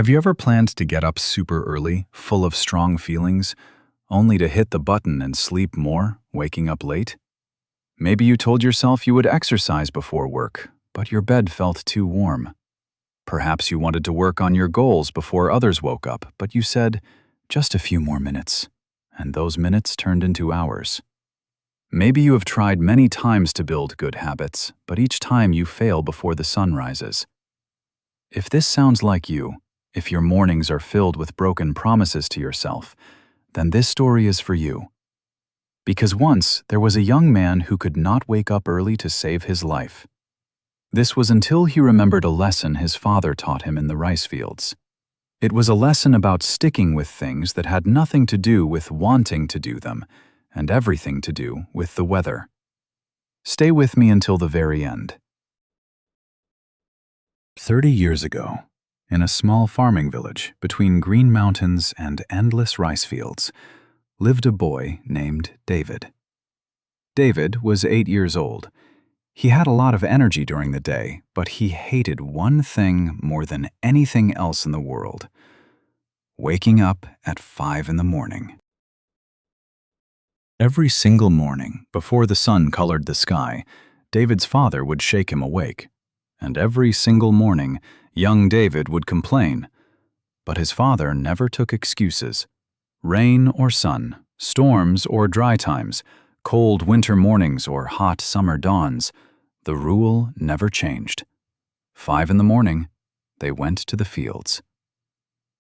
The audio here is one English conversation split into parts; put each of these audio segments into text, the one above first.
Have you ever planned to get up super early, full of strong feelings, only to hit the button and sleep more, waking up late? Maybe you told yourself you would exercise before work, but your bed felt too warm. Perhaps you wanted to work on your goals before others woke up, but you said, just a few more minutes, and those minutes turned into hours. Maybe you have tried many times to build good habits, but each time you fail before the sun rises. If this sounds like you, if your mornings are filled with broken promises to yourself, then this story is for you. Because once there was a young man who could not wake up early to save his life. This was until he remembered a lesson his father taught him in the rice fields. It was a lesson about sticking with things that had nothing to do with wanting to do them, and everything to do with the weather. Stay with me until the very end. 30 years ago, in a small farming village between green mountains and endless rice fields, lived a boy named David. David was 8 years old. He had a lot of energy during the day, but he hated one thing more than anything else in the world: waking up at 5 in the morning. Every single morning, before the sun colored the sky, David's father would shake him awake. And every single morning, young David would complain. But his father never took excuses. Rain or sun, storms or dry times, cold winter mornings or hot summer dawns, the rule never changed. 5 in the morning, they went to the fields.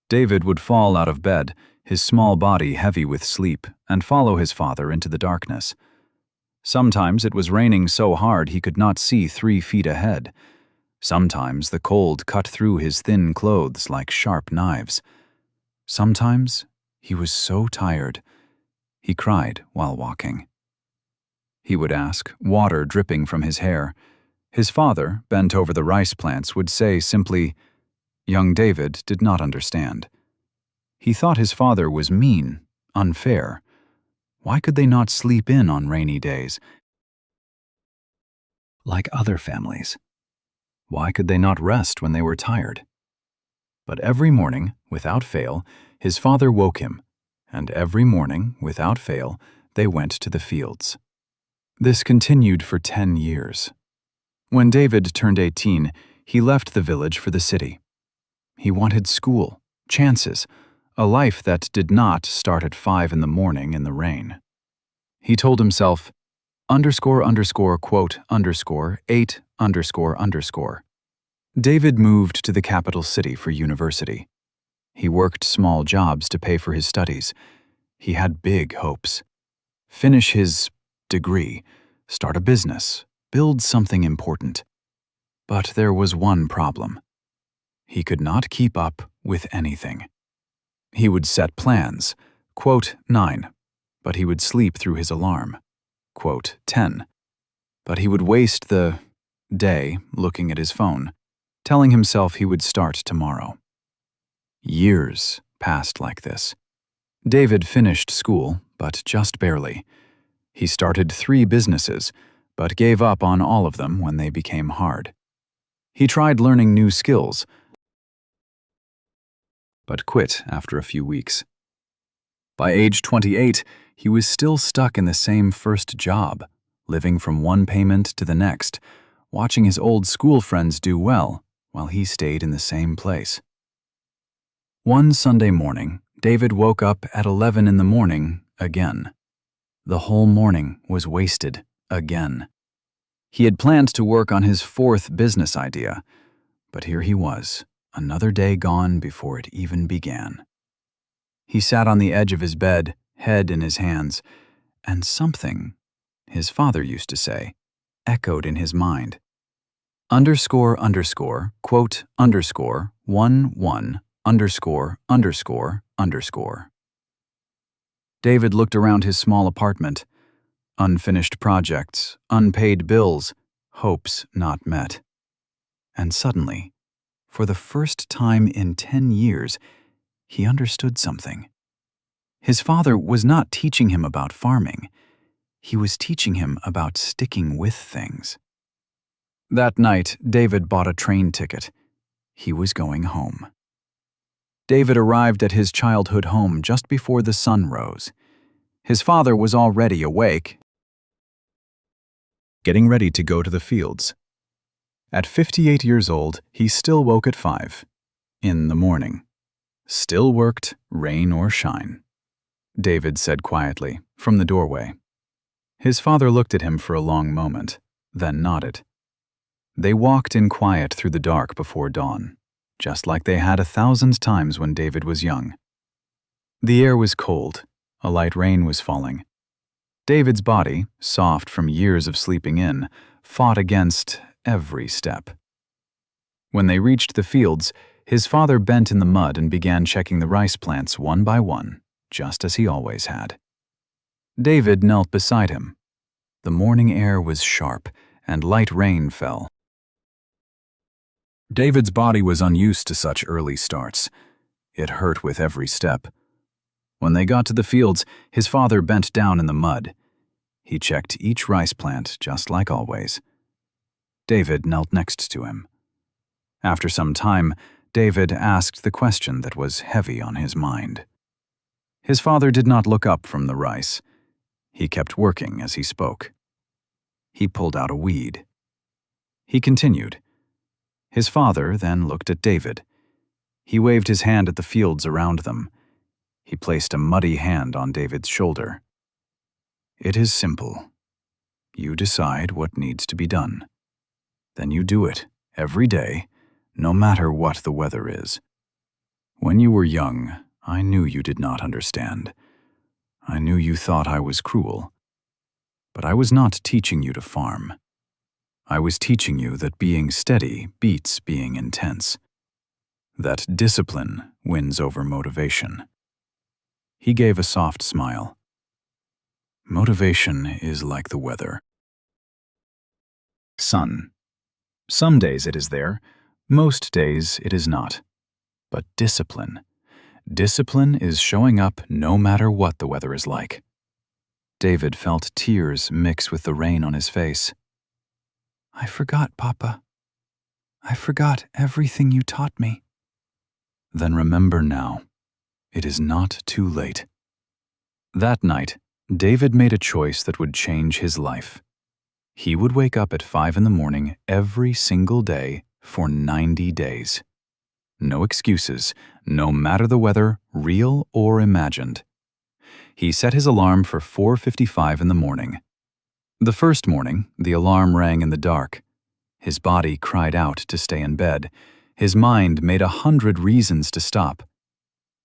David would fall out of bed, his small body heavy with sleep, and follow his father into the darkness. Sometimes it was raining so hard he could not see 3 feet ahead. Sometimes the cold cut through his thin clothes like sharp knives. Sometimes he was so tired, he cried while walking. He would ask, water dripping from his hair. His father, bent over the rice plants, would say simply, young David did not understand. He thought his father was mean, unfair. Why could they not sleep in on rainy days, like other families? Why could they not rest when they were tired? But every morning, without fail, his father woke him, and every morning, without fail, they went to the fields. This continued for 10 years. When David turned 18, he left the village for the city. He wanted school, chances, a life that did not start at 5 in the morning in the rain. He told himself, quote, 8, __. David moved to the capital city for university. He worked small jobs to pay for his studies. He had big hopes. Finish his degree, start a business, build something important. But there was one problem. He could not keep up with anything. He would set plans, quote, 9, but he would sleep through his alarm, quote, 10. But he would waste the day looking at his phone, telling himself he would start tomorrow. Years passed like this. David finished school, but just barely. He started 3 businesses, but gave up on all of them when they became hard. He tried learning new skills, but quit after a few weeks. By age 28, he was still stuck in the same first job, living from one payment to the next, watching his old school friends do well while he stayed in the same place. One Sunday morning, David woke up at 11 in the morning again. The whole morning was wasted again. He had planned to work on his 4th business idea, but here he was, another day gone before it even began. He sat on the edge of his bed, head in his hands, and something, his father used to say, echoed in his mind. __, quote, 11, ___. David looked around his small apartment. Unfinished projects, unpaid bills, hopes not met. And suddenly, for the first time in 10 years, he understood something. His father was not teaching him about farming. He was teaching him about sticking with things. That night, David bought a train ticket. He was going home. David arrived at his childhood home just before the sun rose. His father was already awake, getting ready to go to the fields. At 58 years old, he still woke at 5 in the morning. Still worked, rain or shine. David said quietly, from the doorway. His father looked at him for a long moment, then nodded. They walked in quiet through the dark before dawn, just like they had 1,000 times when David was young. The air was cold, a light rain was falling. David's body, soft from years of sleeping in, fought against every step. When they reached the fields, his father bent in the mud and began checking the rice plants one by one, just as he always had. David knelt beside him. The morning air was sharp, and light rain fell. David's body was unused to such early starts. It hurt with every step. When they got to the fields, his father bent down in the mud. He checked each rice plant just like always. David knelt next to him. After some time, David asked the question that was heavy on his mind. His father did not look up from the rice. He kept working as he spoke. He pulled out a weed. He continued. His father then looked at David. He waved his hand at the fields around them. He placed a muddy hand on David's shoulder. It is simple. You decide what needs to be done. Then you do it every day, no matter what the weather is. When you were young, I knew you did not understand. I knew you thought I was cruel. But I was not teaching you to farm. I was teaching you that being steady beats being intense. That discipline wins over motivation. He gave a soft smile. Motivation is like the weather. Sun. Some days it is there, most days it is not. But discipline. Discipline is showing up no matter what the weather is like. David felt tears mix with the rain on his face. I forgot, Papa. I forgot everything you taught me. Then remember now. It is not too late. That night, David made a choice that would change his life. He would wake up at 5 in the morning every single day for 90 days. No excuses, no matter the weather, real or imagined. He set his alarm for 4:55 in the morning. The first morning, the alarm rang in the dark. His body cried out to stay in bed. His mind made 100 reasons to stop.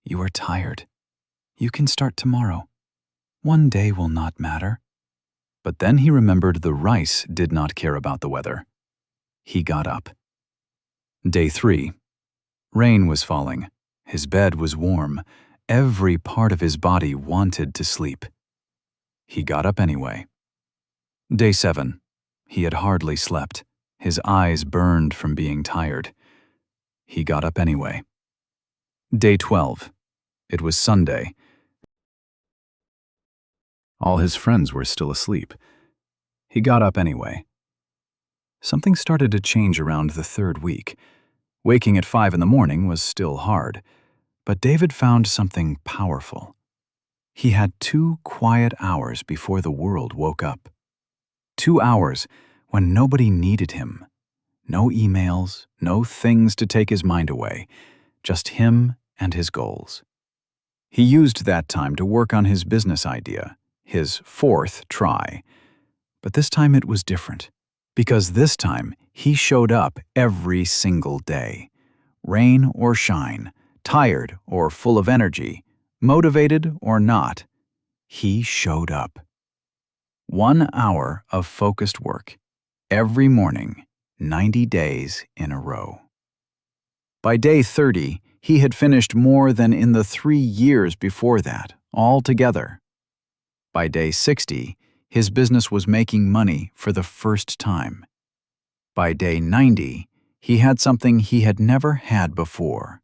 You are tired. You can start tomorrow. One day will not matter. But then he remembered the rice did not care about the weather. He got up. Day 3. Rain was falling. His bed was warm. Every part of his body wanted to sleep. He got up anyway. Day 7. He had hardly slept. His eyes burned from being tired. He got up anyway. Day 12. It was Sunday. All his friends were still asleep. He got up anyway. Something started to change around the 3rd week. Waking at 5 in the morning was still hard, but David found something powerful. He had 2 quiet hours before the world woke up. 2 hours when nobody needed him. No emails, no things to take his mind away, just him and his goals. He used that time to work on his business idea, his 4th try. But this time it was different, because this time he showed up every single day. Rain or shine, tired or full of energy, motivated or not, he showed up. 1 hour of focused work, every morning, 90 days in a row. By day 30, he had finished more than in the 3 years before that, all together. By day 60, his business was making money for the first time. By day 90, he had something he had never had before,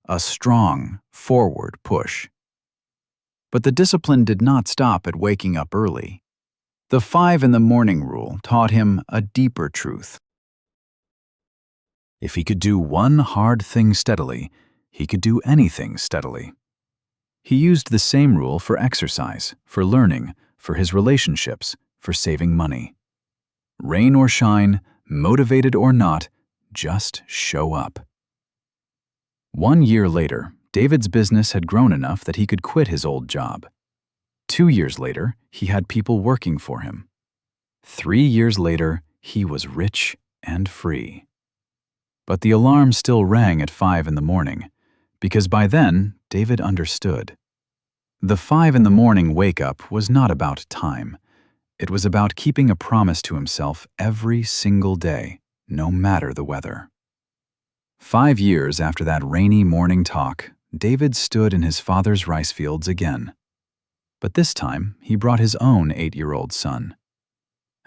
a strong, forward push. But the discipline did not stop at waking up early. The 5 in the morning rule taught him a deeper truth. If he could do one hard thing steadily, He could do anything steadily. He used the same rule for exercise, for learning, for his relationships, for saving money. Rain or shine, motivated or not, just show up. 1 year later, David's business had grown enough that he could quit his old job. 2 years later, he had people working for him. 3 years later, he was rich and free. But the alarm still rang at 5 in the morning, because by then, David understood. The 5 in the morning wake-up was not about time. It was about keeping a promise to himself every single day, no matter the weather. 5 years after that rainy morning talk, David stood in his father's rice fields again. But this time, he brought his own 8-year-old son.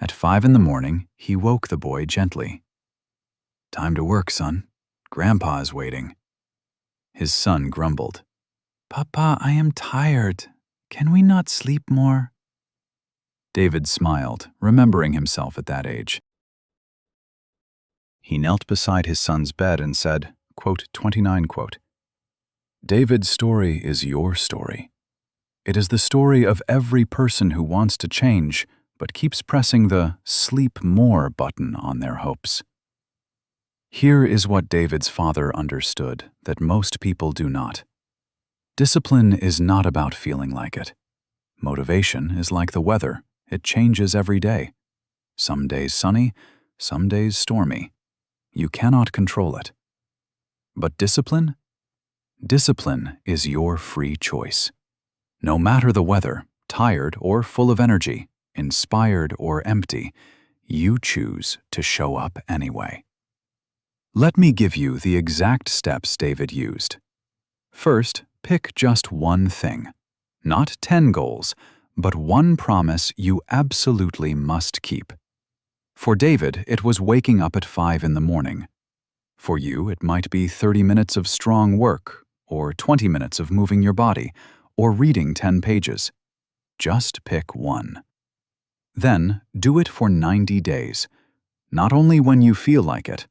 At 5 in the morning, he woke the boy gently. "Time to work, son. Grandpa is waiting." His son grumbled. "Papa, I am tired. Can we not sleep more?" David smiled, remembering himself at that age. He knelt beside his son's bed and said, quote, 29, quote, "David's story is your story. It is the story of every person who wants to change, but keeps pressing the sleep more button on their hopes." Here is what David's father understood that most people do not. Discipline is not about feeling like it. Motivation is like the weather. It changes every day. Some days sunny, some days stormy. You cannot control it. But discipline? Discipline is your free choice. No matter the weather, tired or full of energy, inspired or empty, you choose to show up anyway. Let me give you the exact steps David used. First, pick just one thing. Not 10 goals, but one promise you absolutely must keep. For David, it was waking up at 5 in the morning. For you, it might be 30 minutes of strong work, or 20 minutes of moving your body, or reading 10 pages. Just pick one. Then, do it for 90 days. Not only when you feel like it,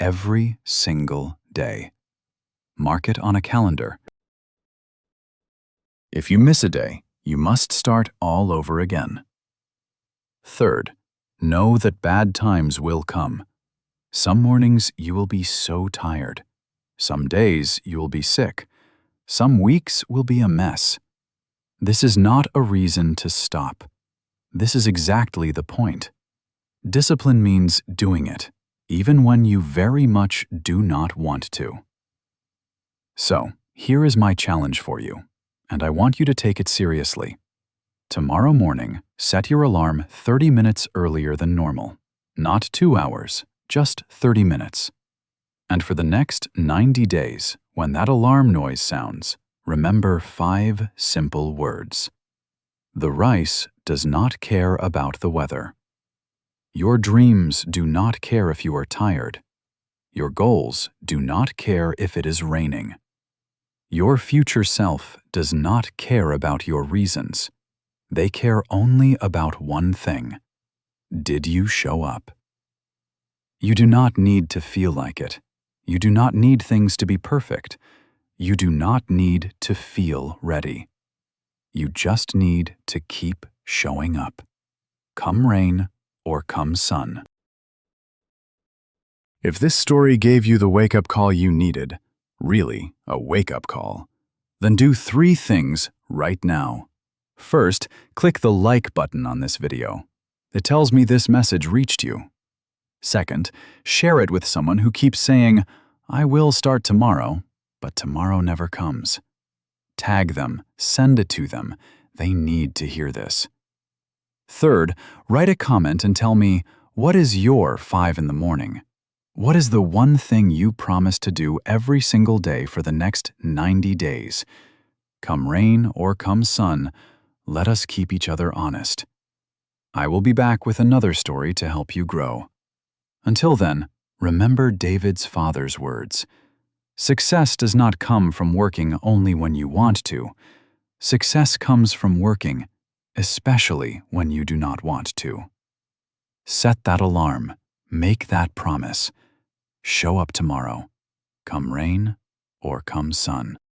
every single day. Mark it on a calendar. If you miss a day, you must start all over again. Third, know that bad times will come. Some mornings you will be so tired. Some days you will be sick. Some weeks will be a mess. This is not a reason to stop. This is exactly the point. Discipline means doing it, even when you very much do not want to. So, here is my challenge for you, and I want you to take it seriously. Tomorrow morning, set your alarm 30 minutes earlier than normal. Not 2 hours, just 30 minutes. And for the next 90 days, when that alarm noise sounds, remember 5 simple words. The rice does not care about the weather. Your dreams do not care if you are tired. Your goals do not care if it is raining. Your future self does not care about your reasons. They care only about one thing. Did you show up? You do not need to feel like it. You do not need things to be perfect. You do not need to feel ready. You just need to keep showing up. Come rain or come sun. If this story gave you the wake-up call you needed, really a wake-up call, then do 3 things right now. First, click the like button on this video. It tells me this message reached you. Second, share it with someone who keeps saying, "I will start tomorrow," but tomorrow never comes. Tag them, send it to them. They need to hear this. Third, write a comment and tell me, what is your 5 in the morning? What is the one thing you promise to do every single day for the next 90 days? Come rain or come sun, let us keep each other honest. I will be back with another story to help you grow. Until then, remember David's father's words. Success does not come from working only when you want to. Success comes from working, especially when you do not want to. Set that alarm. Make that promise. Show up tomorrow. Come rain or come sun.